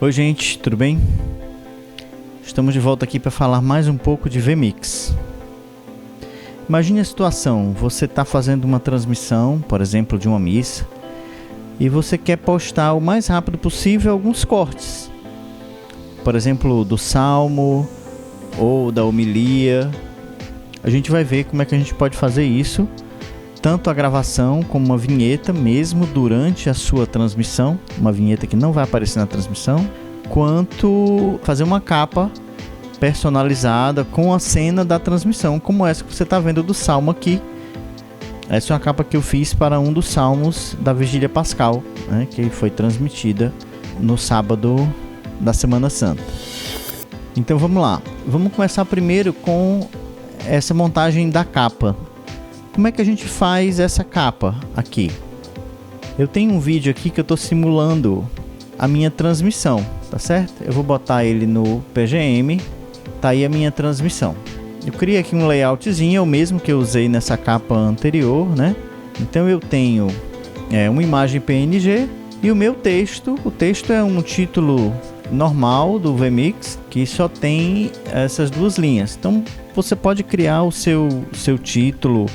Oi gente, tudo bem? Estamos de volta aqui para falar mais um pouco de vMix. Imagine a situação, você está fazendo uma transmissão, por exemplo, de uma missa, e você quer postar o mais rápido possível alguns cortes. Por exemplo, do salmo ou da homilia. A gente vai ver como é que a gente pode fazer isso, tanto a gravação como uma vinheta mesmo durante a sua transmissão, uma vinheta que não vai aparecer na transmissão, quanto fazer uma capa personalizada com a cena da transmissão, como essa que você está vendo do salmo aqui. Essa é uma capa que eu fiz para um dos salmos da Vigília Pascal, né, que foi transmitida no sábado da Semana Santa. Então vamos lá, vamos começar primeiro com essa montagem da capa. Como é que a gente faz essa capa aqui? Eu tenho um vídeo aqui que eu estou simulando a minha transmissão, tá certo? Eu vou botar ele no PGM, tá aí a minha transmissão. Eu criei aqui um layoutzinho, é o mesmo que eu usei nessa capa anterior, né? Então eu tenho uma imagem PNG e o meu texto. O texto é um título normal do vMix que só tem essas duas linhas. Então você pode criar o seu título,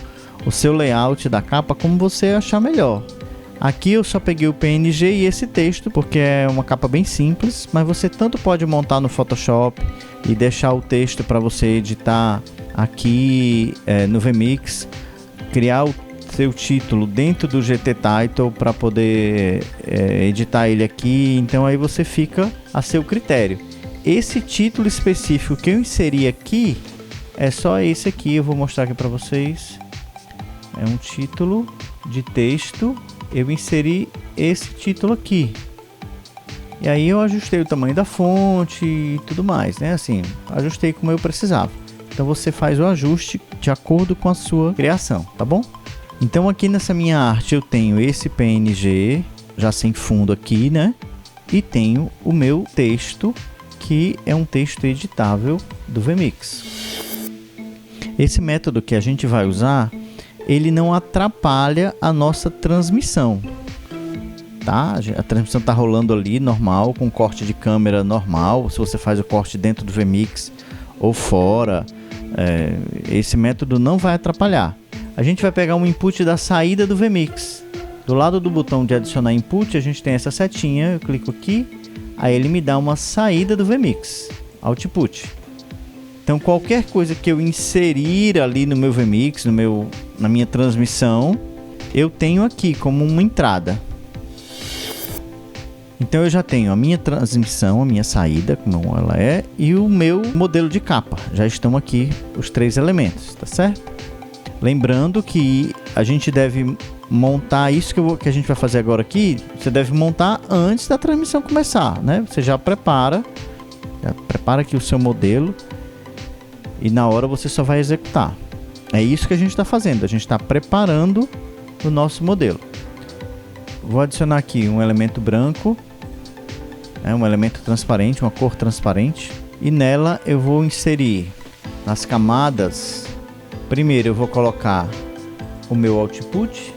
o seu layout da capa como você achar melhor. Aqui eu só peguei o PNG e esse texto porque é uma capa bem simples, mas você tanto pode montar no Photoshop e deixar o texto para você editar aqui no vMix, criar o seu título dentro do GT Title para poder editar ele aqui. Então aí você fica a seu critério. Esse título específico que eu inseri aqui é só esse aqui, eu vou mostrar aqui para vocês. É um título de texto, eu inseri esse título aqui. E aí eu ajustei o tamanho da fonte e tudo mais, né? Assim, ajustei como eu precisava. Então você faz o ajuste de acordo com a sua criação, tá bom? Então aqui nessa minha arte eu tenho esse PNG, já sem fundo aqui, né? E tenho o meu texto, que é um texto editável do vMix. Esse método que a gente vai usar, ele não atrapalha a nossa transmissão, tá? A transmissão está rolando ali normal, com corte de câmera normal. Se você faz o corte dentro do vMix ou fora, esse método não vai atrapalhar. A gente vai pegar um input da saída do vMix. Do lado do botão de adicionar input, a gente tem essa setinha, eu clico aqui, aí ele me dá uma saída do vMix, output. Então qualquer coisa que eu inserir ali no meu vMix, na minha transmissão, eu tenho aqui como uma entrada. Então eu já tenho a minha transmissão, a minha saída, como ela é, e o meu modelo de capa. Já estão aqui os três elementos, tá certo? Lembrando que a gente deve montar isso que a gente vai fazer agora aqui, você deve montar antes da transmissão começar, né? Você já prepara aqui o seu modelo. E na hora você só vai executar. É isso que a gente está fazendo. A gente está preparando o nosso modelo. Vou adicionar aqui um elemento branco, um elemento transparente, uma cor transparente. E nela eu vou inserir nas camadas. Primeiro eu vou colocar o meu output.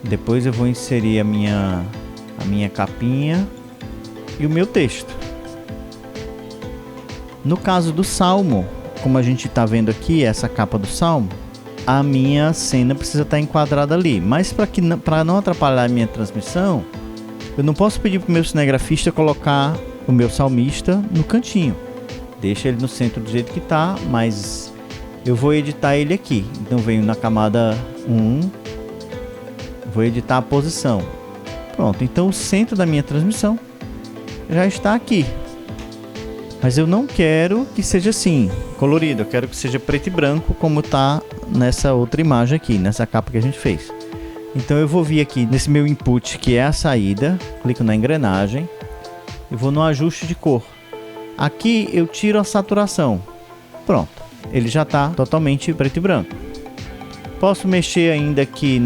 Depois eu vou inserir a minha capinha e o meu texto. No caso do salmo, como a gente está vendo aqui, essa capa do salmo, a minha cena precisa estar enquadrada ali. Mas para não atrapalhar a minha transmissão, eu não posso pedir para o meu cinegrafista colocar o meu salmista no cantinho. Deixa ele no centro do jeito que está, mas eu vou editar ele aqui. Então venho na camada 1, vou editar a posição. Pronto, então o centro da minha transmissão já está aqui. Mas eu não quero que seja assim, colorido. Eu quero que seja preto e branco, como está nessa outra imagem aqui, nessa capa que a gente fez. Então eu vou vir aqui nesse meu input, que é a saída. Clico na engrenagem. E vou no ajuste de cor. Aqui eu tiro a saturação. Pronto, ele já está totalmente preto e branco. Posso mexer ainda aqui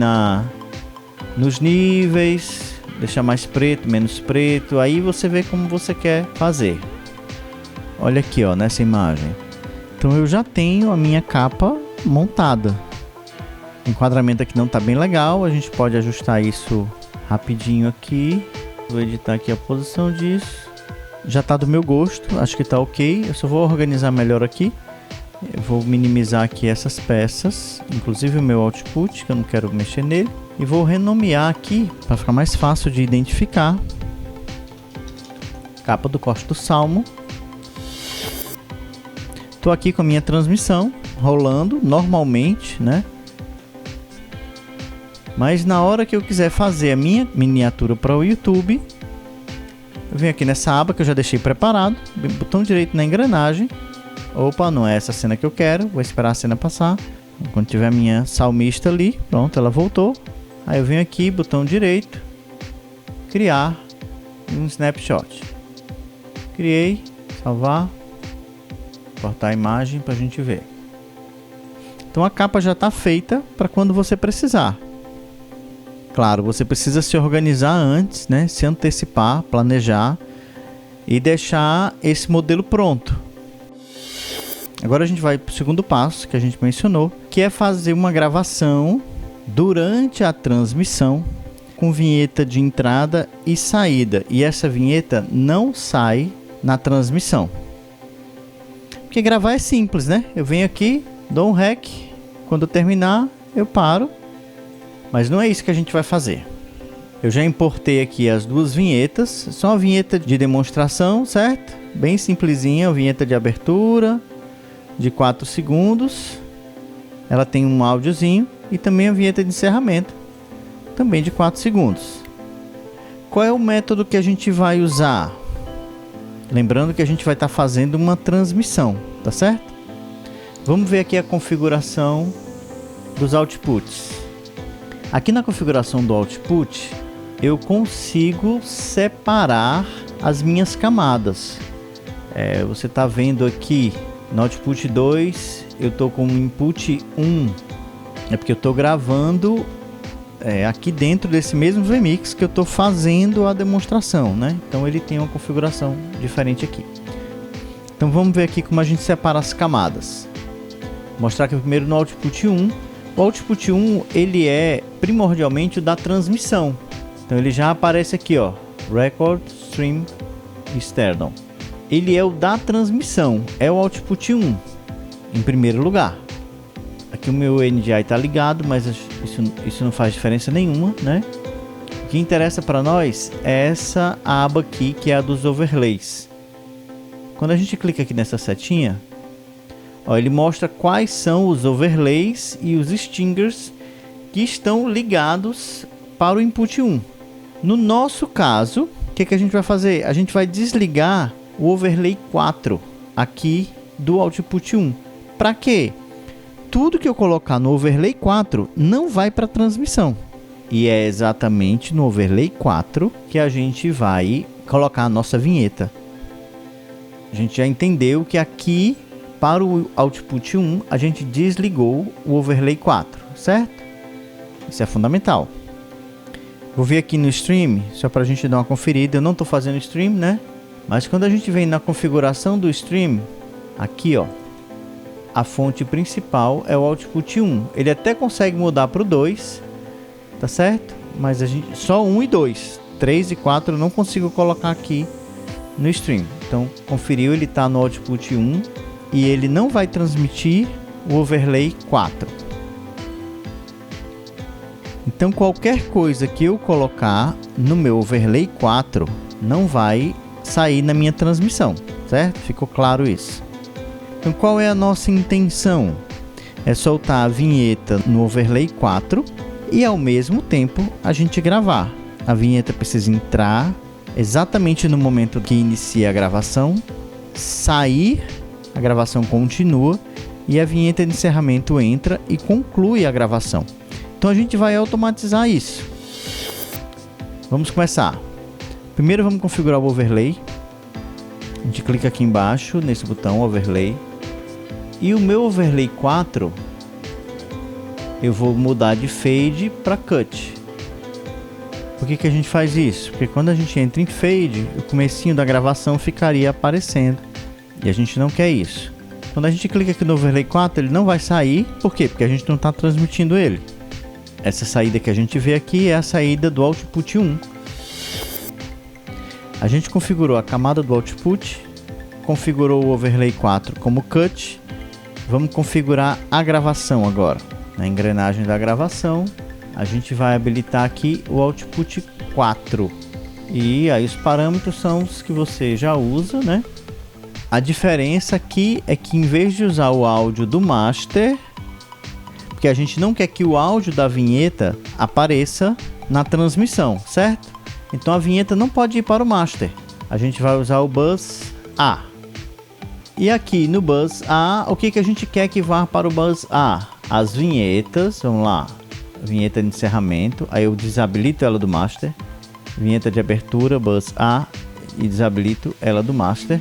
nos níveis. Deixar mais preto, menos preto. Aí você vê como você quer fazer. Olha aqui, ó, nessa imagem. Então eu já tenho a minha capa montada. O enquadramento aqui não está bem legal. A gente pode ajustar isso rapidinho aqui. Vou editar aqui a posição disso. já está do meu gosto, acho que está ok. Eu só vou organizar melhor aqui. Eu vou minimizar aqui essas peças, inclusive o meu output, que eu não quero mexer nele. E vou renomear aqui, para ficar mais fácil de identificar. Capa do corte do salmo. Estou aqui com a minha transmissão, rolando normalmente, né? Mas na hora que eu quiser fazer a minha miniatura para o YouTube, eu venho aqui nessa aba que eu já deixei preparado, botão direito na engrenagem. Opa, não é essa cena que eu quero, vou esperar a cena passar. Quando tiver a minha salmista ali, pronto, ela voltou. Aí eu venho aqui, botão direito, criar um snapshot. Criei, salvar, cortar a imagem para a gente ver. Então a capa já está feita para quando você precisar. Claro, você precisa se organizar antes, né? Se antecipar, planejar e deixar esse modelo pronto. Agora a gente vai para o segundo passo que a gente mencionou, que é fazer uma gravação durante a transmissão com vinheta de entrada e saída. E essa vinheta não sai na transmissão. Porque gravar é simples, né? Eu venho aqui, dou um REC, quando eu terminar eu paro. Mas não é isso que a gente vai fazer. Eu já importei aqui as duas vinhetas, só uma vinheta de demonstração, certo? Bem simplesinha, uma vinheta de abertura de 4 segundos. Ela tem um áudiozinho e também a vinheta de encerramento, também de 4 segundos. Qual é o método que a gente vai usar? Lembrando que a gente vai estar fazendo uma transmissão, tá certo? Vamos ver aqui a configuração dos outputs. Aqui na configuração do output, eu consigo separar as minhas camadas. Você está vendo aqui no output 2, eu estou com o input 1. É porque eu estou gravando aqui dentro desse mesmo vMix que eu estou fazendo a demonstração, né? Então ele tem uma configuração diferente aqui. Então vamos ver aqui como a gente separa as camadas. Vou mostrar aqui primeiro no output 1. O output 1 ele é primordialmente o da transmissão. Então ele já aparece aqui, ó, Record Stream External. Ele é o da transmissão, é o output 1 em primeiro lugar. Aqui o meu NDI está ligado, mas isso não faz diferença nenhuma, né? O que interessa para nós é essa aba aqui, que é a dos overlays. Quando a gente clica aqui nessa setinha, ó, ele mostra quais são os overlays e os stingers que estão ligados para o input 1. No nosso caso, o que a gente vai fazer? A gente vai desligar o overlay 4 aqui do output 1. Para quê? Tudo que eu colocar no overlay 4 não vai para a transmissão. E é exatamente no overlay 4 que a gente vai colocar a nossa vinheta. A gente já entendeu que aqui, para o output 1, a gente desligou o overlay 4, certo? Isso é fundamental. Vou vir aqui no stream, só para a gente dar uma conferida. Eu não estou fazendo stream, né? Mas quando a gente vem na configuração do stream, aqui, ó, a fonte principal é o output 1. Ele até consegue mudar para o 2, tá certo? Mas a gente só 1 e 2. 3 e 4 eu não consigo colocar aqui no stream. Então, conferiu, ele está no output 1 e ele não vai transmitir o overlay 4. Então, qualquer coisa que eu colocar no meu overlay 4 não vai sair na minha transmissão, certo? Ficou claro isso? Então, qual é a nossa intenção? É soltar a vinheta no overlay 4 e ao mesmo tempo a gente gravar. A vinheta precisa entrar exatamente no momento que inicia a gravação, sair, a gravação continua e a vinheta de encerramento entra e conclui a gravação. Então a gente vai automatizar isso. Vamos começar. Primeiro vamos configurar o overlay. A gente clica aqui embaixo nesse botão overlay. E o meu overlay 4 eu vou mudar de fade para cut. Por que a gente faz isso? Porque quando a gente entra em fade, o comecinho da gravação ficaria aparecendo. E a gente não quer isso. Quando a gente clica aqui no overlay 4, ele não vai sair. Por quê? Porque a gente não está transmitindo ele. Essa saída que a gente vê aqui é a saída do output 1. A gente configurou a camada do output, configurou o overlay 4 como cut. Vamos configurar a gravação agora. Na engrenagem da gravação, a gente vai habilitar aqui o output 4. E aí os parâmetros são os que você já usa, né? A diferença aqui é que em vez de usar o áudio do master, porque a gente não quer que o áudio da vinheta apareça na transmissão, certo? Então a vinheta não pode ir para o master. A gente vai usar o bus A. E aqui no bus A, o que a gente quer que vá para o bus A? As vinhetas, vamos lá. Vinheta de encerramento, aí eu desabilito ela do master. Vinheta de abertura, bus A, e desabilito ela do master.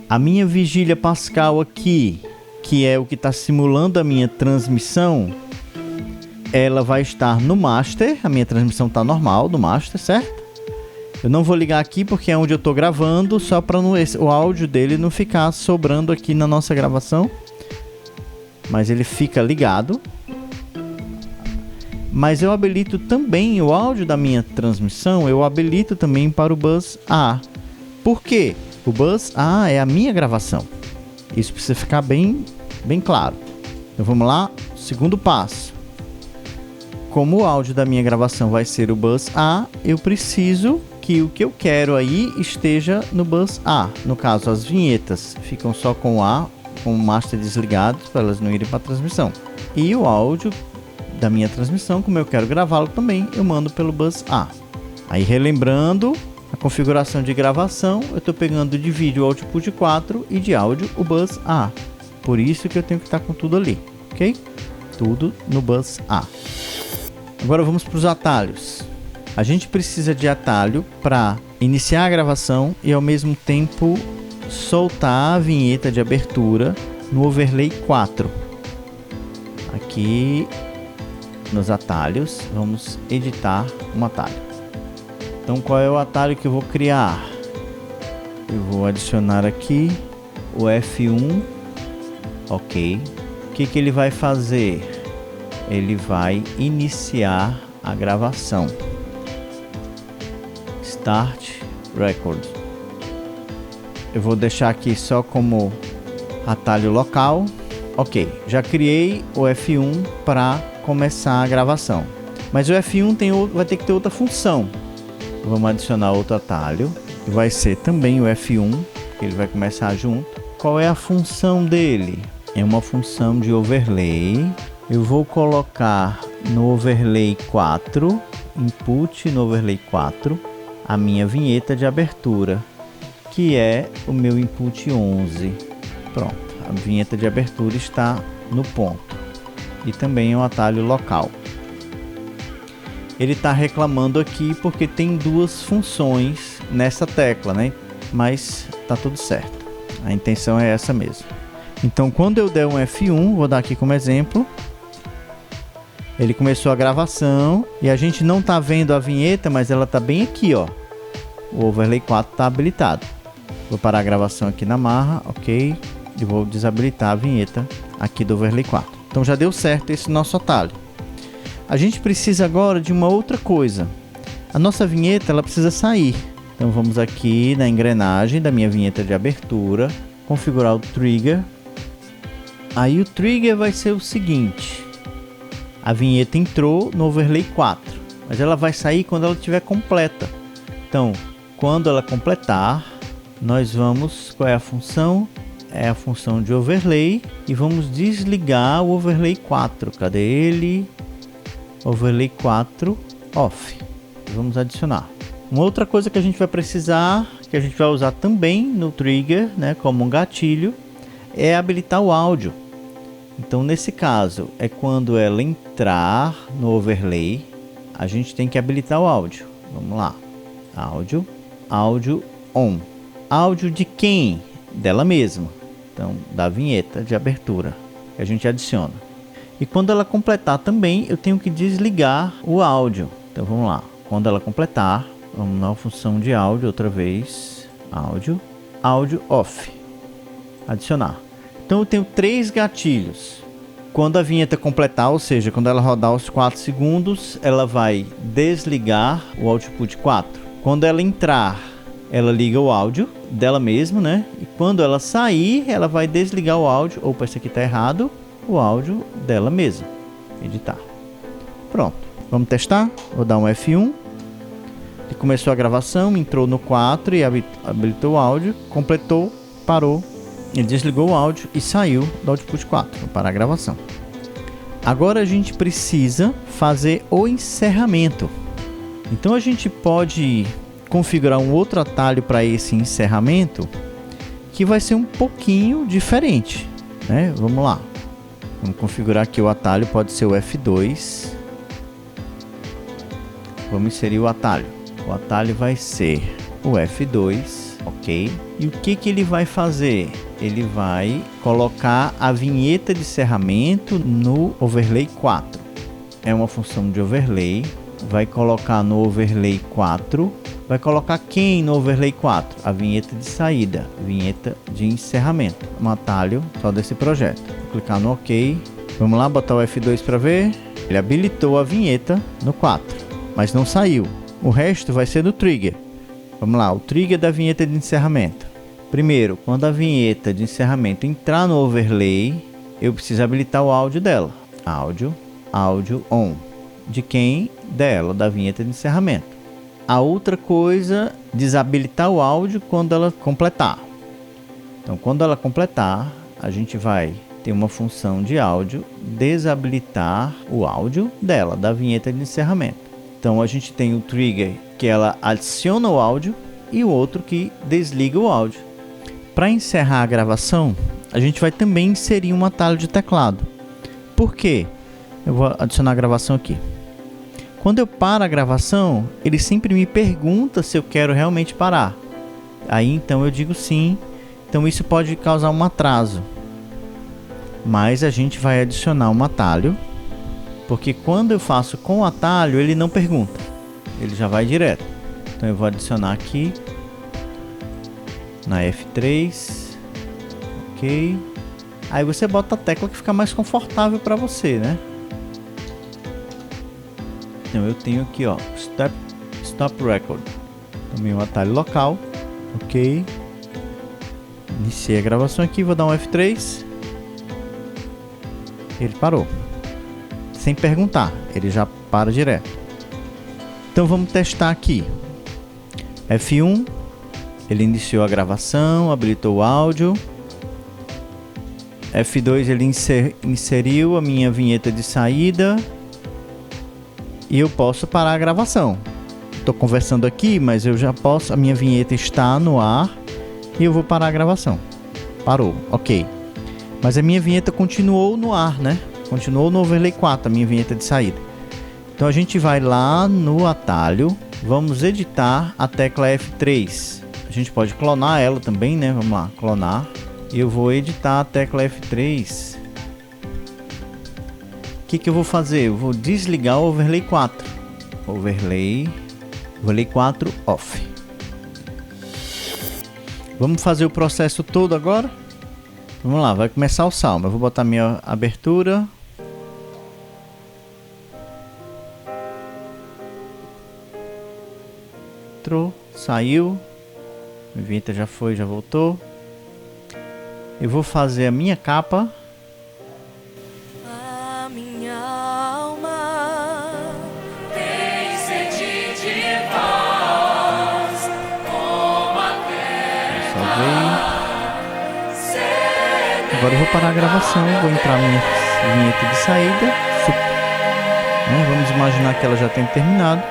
A minha vigília Pascal aqui, que é o que está simulando a minha transmissão, ela vai estar no master. A minha transmissão está normal do master, certo? Eu não vou ligar aqui porque é onde eu estou gravando, só para o áudio dele não ficar sobrando aqui na nossa gravação. Mas ele fica ligado. Mas eu habilito também o áudio da minha transmissão, eu habilito também para o bus A. Por quê? O bus A é a minha gravação. Isso precisa ficar bem claro. Então vamos lá, segundo passo. Como o áudio da minha gravação vai ser o bus A, eu preciso que o que eu quero aí esteja no bus A. No caso, as vinhetas ficam só com o A, com o master desligado, para elas não irem para a transmissão. E o áudio da minha transmissão, como eu quero gravá-lo também, eu mando pelo bus A. Aí relembrando a configuração de gravação, eu estou pegando de vídeo o output 4 e de áudio o bus A. Por isso que eu tenho que estar com tudo ali, ok? Tudo no bus A. Agora vamos para os atalhos. A gente precisa de atalho para iniciar a gravação e ao mesmo tempo soltar a vinheta de abertura no overlay 4. Aqui nos atalhos, vamos editar um atalho. Então qual é o atalho que eu vou criar? Eu vou adicionar aqui o F1. Ok. O que ele vai fazer? Ele vai iniciar a gravação. Start Record. Eu vou deixar aqui só como atalho local. Ok, já criei o F1 para começar a gravação. Mas o F1 vai ter que ter outra função. Vamos adicionar outro atalho, que vai ser também o F1, que ele vai começar junto. Qual é a função dele? É uma função de overlay. Eu vou colocar no overlay 4, input no overlay 4, a minha vinheta de abertura, que é o meu input 11. Pronto, a vinheta de abertura está no ponto. E também é um atalho local. Ele está reclamando aqui porque tem duas funções nessa tecla, né? Mas tá tudo certo. A intenção é essa mesmo. Então, quando eu der um F1, vou dar aqui como exemplo. Ele começou a gravação e a gente não tá vendo a vinheta, mas ela tá bem aqui, ó. O overlay 4 tá habilitado. Vou parar a gravação aqui na marra, ok? E vou desabilitar a vinheta aqui do overlay 4. Então já deu certo esse nosso atalho. A gente precisa agora de uma outra coisa. A nossa vinheta ela precisa sair. Então vamos aqui na engrenagem da minha vinheta de abertura, configurar o trigger. Aí o trigger vai ser o seguinte. A vinheta entrou no overlay 4, mas ela vai sair quando ela estiver completa. Então, quando ela completar, nós vamos... Qual é a função? É a função de overlay. E vamos desligar o overlay 4. Cadê ele? Overlay 4 off. Vamos adicionar. Uma outra coisa que a gente vai precisar, que a gente vai usar também no trigger, né, como um gatilho, é habilitar o áudio. Então nesse caso é quando ela entrar no overlay, a gente tem que habilitar o áudio. Vamos lá. Áudio, áudio on. Áudio de quem? Dela mesma. Então da vinheta de abertura que a gente adiciona. E quando ela completar também, eu tenho que desligar o áudio. Então vamos lá. Quando ela completar, vamos na função de áudio outra vez. Áudio, áudio off. Adicionar. Então eu tenho 3 gatilhos. Quando a vinheta completar, ou seja, quando ela rodar os 4 segundos, ela vai desligar o output 4. Quando ela entrar ela liga o áudio dela mesma, né? E quando ela sair, ela vai desligar o áudio. Opa, isso aqui tá errado. O áudio dela mesma. Editar. Pronto. Vamos testar? Vou dar um F1. Ele começou a gravação, entrou no 4 e habilitou o áudio. Completou, parou. Ele desligou o áudio e saiu do output 4. Vou parar a gravação. Agora a gente precisa fazer o encerramento. Então a gente pode configurar um outro atalho para esse encerramento que vai ser um pouquinho diferente, né? Vamos lá. Vamos configurar aqui o atalho, pode ser o F2. Vamos inserir o atalho. O atalho vai ser o F2, ok? E o que ele vai fazer? Ele vai colocar a vinheta de encerramento no overlay 4. É uma função de overlay. Vai colocar no overlay 4. Vai colocar quem no overlay 4? A vinheta de saída, vinheta de encerramento. Um atalho só desse projeto. Vou clicar no OK. Vamos lá, botar o F2 para ver. Ele habilitou a vinheta no 4, mas não saiu. O resto vai ser no trigger. Vamos lá, o trigger da vinheta de encerramento. Primeiro, quando a vinheta de encerramento entrar no overlay, eu preciso habilitar o áudio dela. Áudio on. De quem? Dela, da vinheta de encerramento. A outra coisa, desabilitar o áudio quando ela completar. Então, quando ela completar, a gente vai ter uma função de áudio, desabilitar o áudio dela, da vinheta de encerramento. Então, a gente tem o trigger que ela adiciona o áudio e o outro que desliga o áudio. Para encerrar a gravação, a gente vai também inserir um atalho de teclado. Por quê? Eu vou adicionar a gravação aqui. Quando eu paro a gravação, ele sempre me pergunta se eu quero realmente parar. Aí então eu digo sim. Então isso pode causar um atraso. Mas a gente vai adicionar um atalho, porque quando eu faço com o atalho, ele não pergunta. Ele já vai direto. Então eu vou adicionar aqui na F3. OK. Aí você bota a tecla que fica mais confortável para você, né? Então eu tenho aqui, ó, Stop Record. Também um atalho local. OK. Iniciei a gravação aqui, vou dar um F3. Ele parou. Sem perguntar, ele já para direto. Então vamos testar aqui. F1. Ele iniciou a gravação, habilitou o áudio. F2 ele inseriu a minha vinheta de saída. E eu posso parar a gravação. Estou conversando aqui, mas eu já posso. A minha vinheta está no ar e eu vou parar a gravação. Parou, ok. Mas a minha vinheta continuou no ar, né? Continuou no overlay 4, a minha vinheta de saída. Então a gente vai lá no atalho, vamos editar a tecla F3. A gente pode clonar ela também, né? Vamos lá, clonar. E eu vou editar a tecla F3. O que eu vou fazer? Eu vou desligar o overlay 4. Overlay 4 off. Vamos fazer o processo todo agora? Vamos lá, vai começar o salmo. Eu vou botar minha abertura. Entrou, saiu. A vinheta já foi, já voltou. Eu vou fazer a minha capa. A minha alma tem sede de vós, como a terra. Salvei. Agora eu vou parar a gravação. Vou entrar minha vinheta de saída. Vamos imaginar que ela já tem terminado.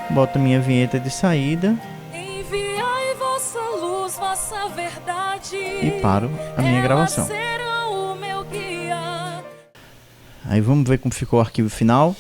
Boto minha vinheta de saída. Enviai vossa luz, vossa verdade. E paro a minha gravação. Serão o meu guia. Aí vamos ver como ficou o arquivo final.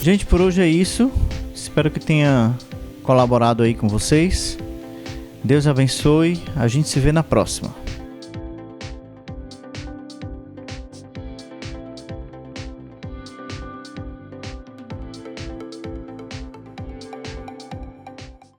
Gente, por hoje é isso. Espero que tenha colaborado aí com vocês. Deus abençoe. A gente se vê na próxima.